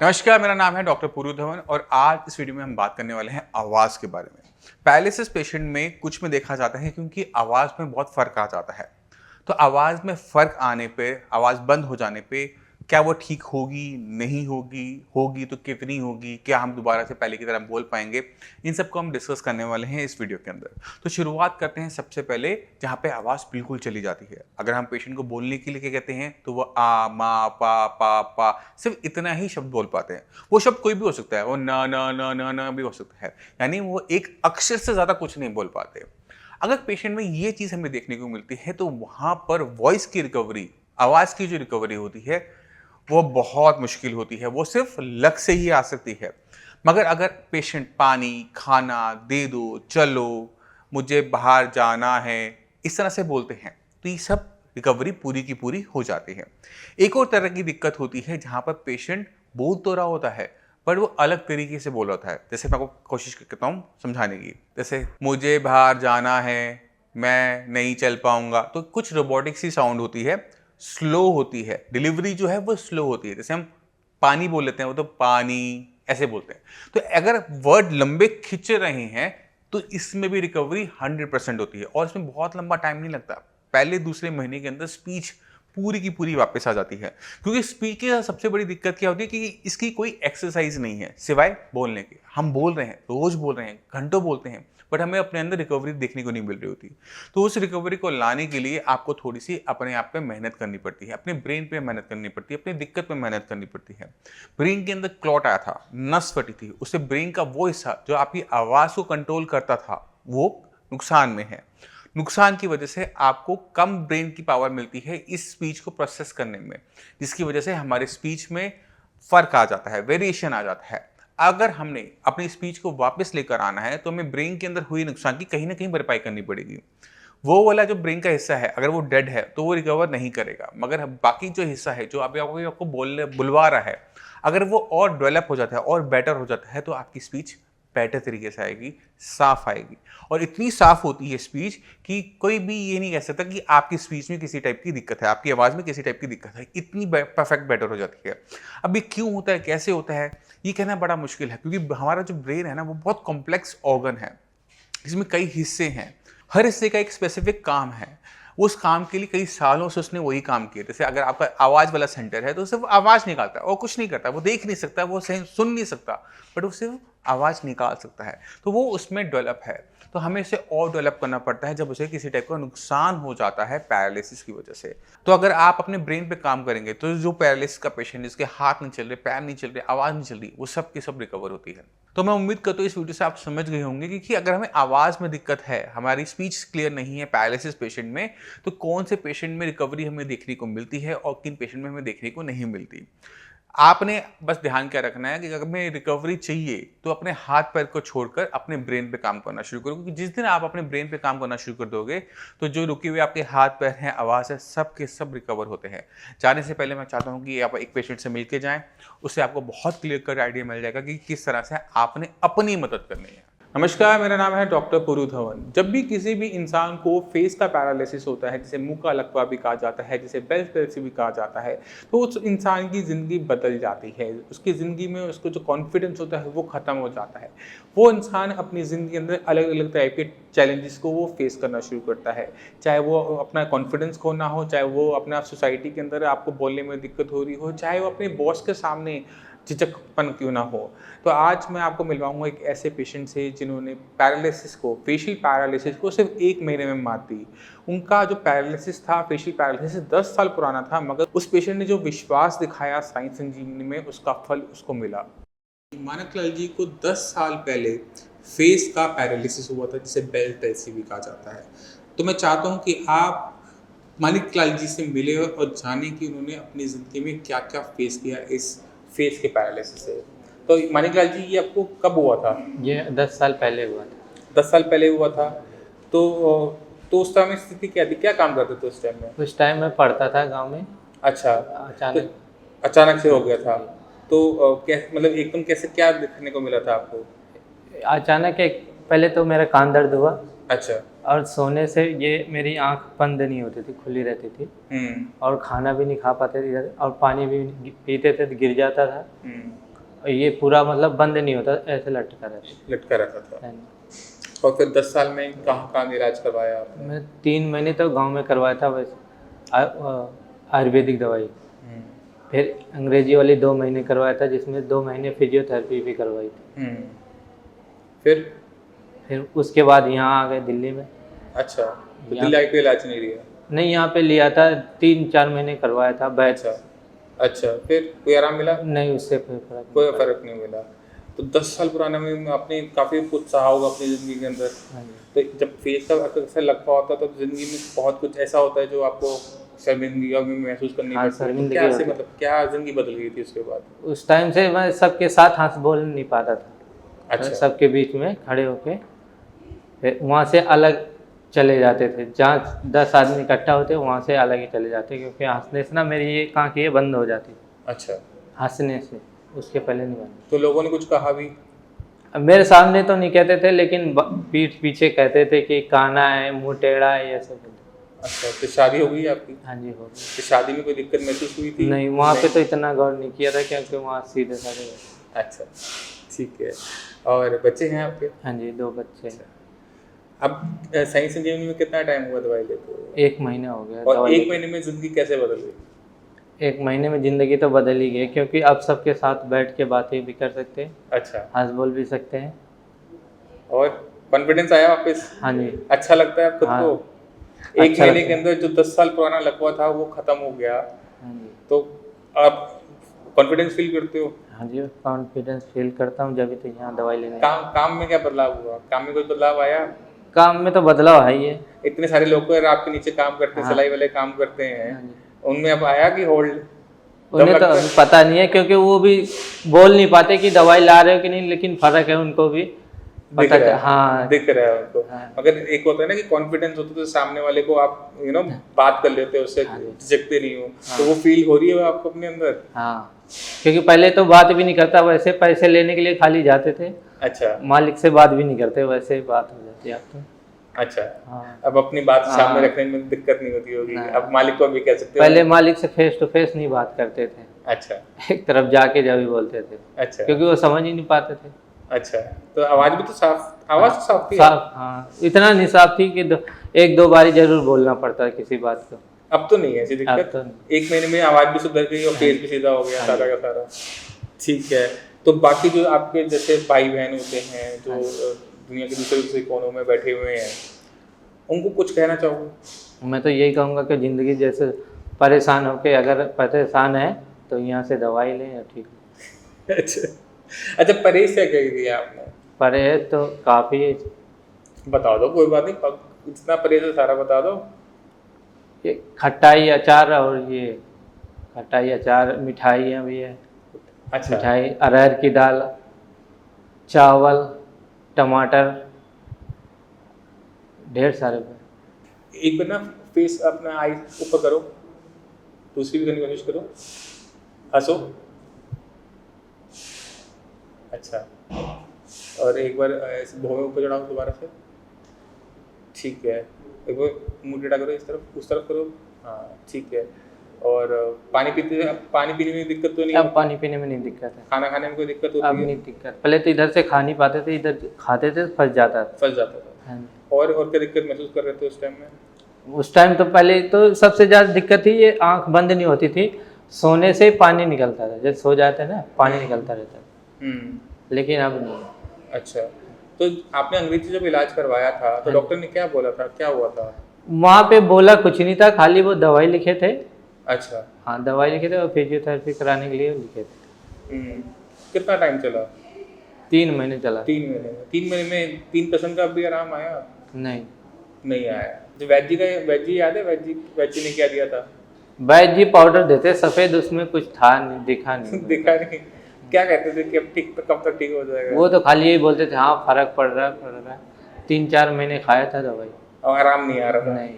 नमस्कार, मेरा नाम है डॉक्टर पूरू धवन और आज इस वीडियो में हम बात करने वाले हैं आवाज़ के बारे में। पैरालिसिस पेशेंट में कुछ में देखा जाता है क्योंकि आवाज़ में बहुत फ़र्क आ जाता है। तो आवाज़ में फ़र्क आने पे, आवाज़ बंद हो जाने पे क्या वो ठीक होगी, नहीं होगी, होगी तो कितनी होगी, क्या हम दोबारा से पहले की तरह बोल पाएँगे? इन सब को हम डिस्कस करने वाले हैं इस वीडियो के अंदर। तो शुरुआत करते हैं सबसे पहले जहाँ पे आवाज़ बिल्कुल चली जाती है। अगर हम पेशेंट को बोलने के लिए क्या कहते हैं तो वो आ, मा, पा सिर्फ़ इतना ही शब्द बोल पाते हैं। वो शब्द कोई भी हो सकता है, वो न भी हो सकता है। यानी वो एक अक्षर से ज़्यादा कुछ नहीं बोल पाते। अगर पेशेंट में ये चीज़ हमें देखने को मिलती है तो वहाँ पर वॉइस की रिकवरी, आवाज़ की जो रिकवरी होती है वो बहुत मुश्किल होती है। वो सिर्फ लक से ही आ सकती है। मगर अगर पेशेंट पानी, खाना दे दो, चलो, मुझे बाहर जाना है, इस तरह से बोलते हैं तो ये सब रिकवरी पूरी की पूरी हो जाती है। एक और तरह की दिक्कत होती है जहाँ पर पेशेंट बोल तो रहा होता है पर वो अलग तरीके से बोल रहा होता है। जैसे मैं आपको कोशिश करता हूँ समझाने की। जैसे मुझे बाहर जाना है, मैं नहीं चल पाऊंगा, तो कुछ रोबोटिक सी साउंड होती है, स्लो होती है, डिलीवरी जो है वो स्लो होती है। जैसे हम पानी बोल लेते हैं, वो तो पानी ऐसे बोलते हैं। तो अगर वर्ड लंबे खिंच रहे हैं तो इसमें भी रिकवरी 100% होती है और इसमें बहुत लंबा टाइम नहीं लगता। पहले दूसरे महीने के अंदर स्पीच पूरी की पूरी वापस आ जाती है। क्योंकि स्पीच की सबसे बड़ी दिक्कत क्या होती है कि इसकी कोई एक्सरसाइज नहीं है सिवाय बोलने के। हम बोल रहे हैं, रोज बोल रहे हैं, घंटों बोलते हैं, बट हमें अपने अंदर रिकवरी देखने को नहीं मिल रही होती। तो उस रिकवरी को लाने के लिए आपको थोड़ी सी अपने आप पे मेहनत करनी पड़ती है, अपने ब्रेन पे मेहनत करनी पड़ती है, अपनी दिक्कत पे मेहनत करनी पड़ती है। ब्रेन के अंदर क्लॉट आया था, नस फटी थी, उससे ब्रेन का वो हिस्सा जो आपकी आवाज़ को कंट्रोल करता था वो नुकसान में है। नुकसान की वजह से आपको कम ब्रेन की पावर मिलती है इस स्पीच को प्रोसेस करने में, जिसकी वजह से हमारे स्पीच में फ़र्क आ जाता है, वेरिएशन आ जाता है। अगर हमने अपनी स्पीच को वापस लेकर आना है तो हमें ब्रेन के अंदर हुई नुकसान की कहीं ना कहीं भरपाई करनी पड़ेगी। वो वाला जो ब्रेन का हिस्सा है अगर वो डेड है तो वो रिकवर नहीं करेगा, मगर बाकी जो हिस्सा है जो आपको बोलने बुलवा रहा है, अगर वो और डेवलप हो जाता है और बेटर हो जाता है तो आपकी स्पीच बेटर तरीके से आएगी, साफ आएगी। और इतनी साफ होती है स्पीच कि कोई भी ये नहीं कह सकता कि आपकी स्पीच में किसी टाइप की दिक्कत है, आपकी आवाज़ में किसी टाइप की दिक्कत है। इतनी परफेक्ट बेटर हो जाती है। अब ये क्यों होता है, कैसे होता है, ये कहना बड़ा मुश्किल है क्योंकि हमारा जो ब्रेन है ना वो बहुत कॉम्प्लेक्स ऑर्गन है। इसमें कई हिस्से हैं, हर हिस्से का एक स्पेसिफिक काम है। उस काम के लिए कई सालों से उसने वही काम किया। जैसे अगर आपका आवाज़ वाला सेंटर है तो सिर्फ आवाज़ निकालता है और कुछ नहीं करता, वो देख नहीं सकता, वो सही सुन नहीं सकता, बट वो सिर्फ आवाज़ निकाल सकता है। तो वो उसमें डेवलप है। तो हमें इसे और डेवलप करना पड़ता है जब उसे किसी टाइप का नुकसान हो जाता है पैरालिसिस की वजह से। तो अगर आप अपने ब्रेन पे काम करेंगे तो जो पैरालिसिस का पेशेंट, जिसके हाथ नहीं चल रहे, पैर नहीं चल रहे, आवाज़ नहीं चल रही, वो सब की सब रिकवर होती है। तो मैं उम्मीद करता हूँ इस वीडियो से आप समझ गए होंगे कि अगर हमें आवाज़ में दिक्कत है, हमारी स्पीच क्लियर नहीं है पैरालिसिस पेशेंट में, तो कौन से पेशेंट में रिकवरी हमें देखने को मिलती है और किन पेशेंट में हमें देखने को नहीं मिलती। आपने बस ध्यान क्या रखना है कि अगर हमें रिकवरी चाहिए तो अपने हाथ पैर को छोड़कर अपने ब्रेन पे काम करना शुरू करो, क्योंकि जिस दिन आप अपने ब्रेन पे काम करना शुरू कर दोगे तो जो रुके हुए आपके हाथ पैर हैं, आवाज़ है, सब के सब रिकवर होते हैं। जाने से पहले मैं चाहता हूँ कि आप एक पेशेंट से मिल के जाएँ, उससे आपको बहुत क्लियर कट आइडिया मिल जाएगा कि किस तरह से आपने अपनी मदद करनी है। नमस्कार, मेरा नाम है डॉक्टर पुरु धवन। जब भी किसी भी इंसान को फेस का पैरालिसिस होता है, जिसे मुंह का लकवा भी कहा जाता है, जिसे बेल पैल्सी भी कहा जाता है, तो उस इंसान की ज़िंदगी बदल जाती है। उसकी ज़िंदगी में उसको जो कॉन्फिडेंस होता है वो ख़त्म हो जाता है। वो इंसान अपनी ज़िंदगी के अंदर अलग अलग टाइप के चैलेंजेस को वो फेस करना शुरू करता है। चाहे वो अपना कॉन्फिडेंस खोना हो, चाहे वो अपना सोसाइटी के अंदर आपको बोलने में दिक्कत हो रही हो, चाहे वो अपने बॉस के सामने झिझकपन क्यों ना हो। तो आज मैं आपको मिलवाऊंगा एक ऐसे पेशेंट से जिन्होंने पैरालिसिस को, फेशियल पैरालिसिस को सिर्फ 1 महीने में मात दी। उनका जो पैरालिसिस था, फेशियल पैरालिसिस 10 साल पुराना था, मगर उस पेशेंट ने जो विश्वास दिखाया साइंस संजीवनी में, उसका फल उसको मिला। मानक लाल जी को 10 साल पहले फेस का पैरालिसिस हुआ था, जिसे बेल पैल्सी भी कहा जाता है। तो मैं चाहता हूँ कि आप मानिक लाल जी से मिले और जाने कि उन्होंने अपनी ज़िंदगी में क्या क्या फेस किया इस फेस के पैरालिसिस से। तो मानिक लाल जी, ये आपको कब हुआ था? ये 10 साल पहले हुआ था। 10 साल पहले हुआ था। तो उस टाइम स्थिति क्या थी, क्या काम करते थे उस टाइम में? उस टाइम मैं पढ़ता था गांव में। अच्छा। तो अचानक अचानक से हो गया था। तो मतलब एकदम कैसे, क्या देखने को मिला था आपको? अचानक एक पहले तो मेरा कान दर्द हुआ अच्छा। और सोने से ये मेरी आंख बंद नहीं होती थी, खुली रहती थी। और खाना भी नहीं खा पाते थे और पानी भी पीते थे तो गिर जाता था। ये पूरा मतलब बंद नहीं होता, ऐसे लटका रहता लटका रहता था। है। और फिर 10 साल में कहाँ कहाँ इलाज करवाया आपने? मैं 3 महीने तो गांव में करवाया था वैसे, आयुर्वेदिक दवाई। फिर अंग्रेजी वाली 2 महीने करवाया था, जिसमें 2 महीने फिजियोथेरेपी भी करवाई थी। फिर उसके बाद यहाँ आ गए दिल्ली में। अच्छा, तो दिल्ली आके कोई इलाज नहीं लिया? नहीं, यहाँ पे लिया था, 3-4 महीने करवाया था बैच। अच्छा, फिर कोई आराम मिला? नहीं, उससे कोई फर्क नहीं मिला। तो 10 साल पुराना में आपने काफ़ी उत्साह होगा अपनी ज़िंदगी के अंदर। तो जब फेस का अक्सर लगता होता है तो ज़िंदगी में बहुत कुछ ऐसा होता है जो आपको शर्मिंदगी में महसूस करनी पड़ती है। तो क्या से मतलब क्या ज़िंदगी बदल गई थी उसके बाद? उस टाइम से मैं सबके साथ हंस बोल नहीं पाता था। अच्छा। सबके बीच में खड़े होके फिर वहाँ से अलग चले जाते थे। जहाँ 10 आदमी इकट्ठा होते वहाँ से अलग ही चले जाते, क्योंकि हंसने से ना मेरी ये आँखें बंद हो जाती। अच्छा। हंसने से, उसके पहले नहीं बंद। तो लोगों ने कुछ कहा भी? मेरे सामने तो नहीं कहते थे, लेकिन पीठ पीछे कहते थे कि काना है, मुँह टेढ़ा है, ये सब। अच्छा, तो शादी हो गई आपकी? हाँ जी, हो गई। तो शादी में कोई दिक्कत महसूस हुई थी? नहीं, वहाँ पे तो इतना गौर नहीं किया था, क्योंकि वहाँ सीधे साधे। अच्छा, ठीक है। और बच्चे हैं आपके? हाँ जी, 2 बच्चे। अब सही संजीवनी में कितना टाइम हुआ दवाई लेते हुए? 1 महीना हो गया। और 1 महीने में ज़िंदगी कैसे बदल गई? 1 महीने में ज़िंदगी तो बदल ही गई, क्योंकि अब सबके साथ बैठ के बातें भी कर सकते हैं। अच्छा। हंस बोल भी सकते हैं। और कॉन्फिडेंस आया वापस? हाँ जी। अच्छा लगता है खुद को? 1 अच्छा महीने के अंदर जो 10 साल पुराना लकवा था वो खत्म हो गया। हाँ जी। तो आप कॉन्फिडेंस फील करते हो? हाँ जी, कॉन्फिडेंस फील करता हूँ जब तो यहाँ दवाई लेने। काम में क्या बदलाव हुआ? काम में कोई बदलाव आया? काम में तो बदलाव है ही है। इतने सारे लोग अगर आपके नीचे काम करते हैं, सिलाई वाले काम करते हैं, उनमें अब आया कि होल्ड? उन्हें तो अभी पता नहीं है, क्योंकि वो भी बोल नहीं पाते कि दवाई ला रहे हो कि नहीं, लेकिन फर्क है उनको भी दिख रहा है। हाँ, दिख रहा है उनको। अगर एक होता है ना कि कॉन्फिडेंस होता है तो सामने वाले को आप बात कर लेते हो, उससे झिझकते नहीं हो, तो वो फील हो रही है आपको अपने अंदर? हाँ, क्योंकि पहले तो बात भी नहीं करता, वैसे पैसे लेने के लिए खाली जाते थे। अच्छा। मालिक से बात भी नहीं करते, वैसे ही बात हो जाती है आपको। अच्छा। हाँ। अब अपनी बात सामने रखने में दिक्कत नहीं होती होगी। अब मालिक को भी कह सकते हो? पहले मालिक से फेस टू फेस नहीं बात करते थे। अच्छा। एक तरफ जाके जब भी बोलते थे। अच्छा। क्योंकि वो समझ ही नहीं पाते थे। अच्छा, तो आवाज भी तो साफ, आवाज तो साफ थी? साफ, हाँ, इतना नहीं साफ थी कि 1-2 बारी जरूर बोलना पड़ता है किसी बात को। अब तो नहीं है ऐसी दिक्कत? तो 1 महीने में आवाज भी सुधर गई और फेस भी सीधा हो गया सारा का सारा। ठीक है। तो बाकी जो आपके जैसे भाई बहन होते हैं जो दुनिया के दूसरे कोनों में बैठे हुए हैं, उनको कुछ कहना चाहोगे? मैं तो यही कहूँगा कि ज़िंदगी जैसे परेशान होके अगर परेशान है तो यहाँ से दवाई लें या ठीक। अच्छा, परहेज क्या कह दिया आपने? परहेज तो काफ़ी है। बता दो, कोई बात नहीं, जितना परहेज है सारा बता दो। ये खट्टाई अचार, और ये खट्टाई अचार, मिठाइयाँ भी है। अच्छा। मिठाई, अरहर की दाल, चावल, टमाटर, ढेर सारे। एक बार ना फेस अपना आई ऊपर करो, दूसरी भी करने की कोशिश करो, हंसो। अच्छा, और एक बार ऐसे भौं ऊपर चढ़ाओ दोबारा से। ठीक है, एक बार मुंह टेढ़ा करो, इस तरफ उस तरफ करो। हाँ, ठीक है। और पानी पीने में दिक्कत तो नहीं? अब पानी पीने में नहीं दिक्कत है। खाना खाने में कोई दिक्कत होती है? अब नहीं दिक्कत। पहले तो इधर से खा नहीं पाते थे, इधर खाते थे फंस जाता था। और क्या दिक्कत महसूस कर रहे थे उस टाइम में? उस टाइम तो पहले तो सबसे ज़्यादा दिक्कत थी, ये आंख बंद नहीं होती थी, सोने से पानी निकलता था, जैसे सो जाते हैं ना पानी निकलता रहता था। लेकिन अब नहीं। अच्छा, तो आपने अंग्रेजी जब इलाज करवाया था तो डॉक्टर ने क्या बोला था, क्या हुआ था? वहाँ पे बोला कुछ नहीं था, खाली वो दवाई लिखे थे। अच्छा। हाँ, दवाई लिखे थे और फिजियोथेरेपी कराने के लिए लिखे थे। कितना टाइम चला? 3 महीने चला। 3 महीने में 3% का भी आराम आया? नहीं आया। जो वैजी याद है, वैजी ने क्या दिया था? वैजी पाउडर देते सफ़ेद, उसमें कुछ था नहीं, दिखा नहीं। दिखा नहीं? क्या कहते थे कि अब कब तक ठीक हो जाएगा? वो तो खाली यही बोलते थे, हाँ फर्क पड़ रहा है। 3-4 महीने खाया था दवाई और आराम नहीं आ रहा था? नहीं।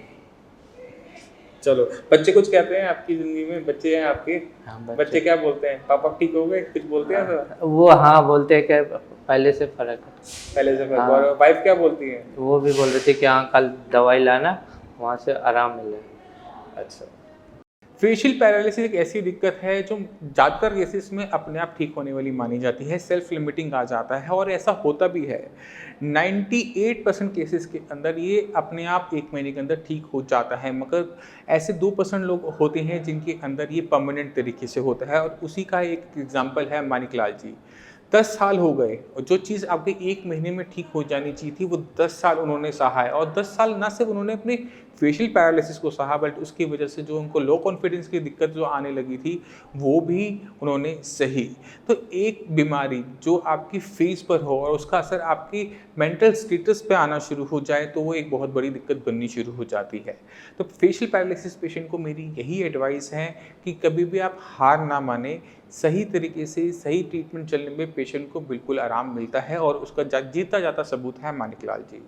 चलो, बच्चे कुछ कहते हैं आपकी जिंदगी में? बच्चे हैं आपके? हाँ, बच्चे क्या बोलते हैं? पापा ठीक हो गए, कुछ बोलते हैं? तो वो हाँ बोलते हैं कि पहले से फर्क है। पहले से फर्क। और वाइफ क्या बोलती है? वो भी बोल रहे थे कि हाँ कल दवाई लाना, वहाँ से आराम मिल जाए। अच्छा, फेशियल पैरालिसिस एक ऐसी दिक्कत है जो ज़्यादातर केसेस में अपने आप ठीक होने वाली मानी जाती है, सेल्फ लिमिटिंग आ जाता है और ऐसा होता भी है। 98% केसेस के अंदर ये अपने आप 1 महीने के अंदर ठीक हो जाता है, मगर ऐसे 2% लोग होते हैं जिनके अंदर ये परमानेंट तरीके से होता है और उसी का एक एग्जाम्पल है मानिक लाल जी। 10 साल हो गए और जो चीज़ आपके 1 महीने में ठीक हो जानी चाहिए थी वो 10 साल उन्होंने सहा है और 10 साल ना सिर्फ उन्होंने अपने फेशियल पैरालिसिस को सहा बट उसकी वजह से जो उनको लो कॉन्फिडेंस की दिक्कत जो आने लगी थी वो भी उन्होंने सही। तो एक बीमारी जो आपकी फेस पर हो और उसका असर आपकी मेंटल स्टेटस पे आना शुरू हो जाए तो वो एक बहुत बड़ी दिक्कत बननी शुरू हो जाती है। तो फेशियल पैरालिसिस पेशेंट को मेरी यही एडवाइस है कि कभी भी आप हार ना माने, सही तरीके से सही ट्रीटमेंट चलने में पेशेंट को बिल्कुल आराम मिलता है और उसका जीता जाता सबूत है मानिक लाल जी।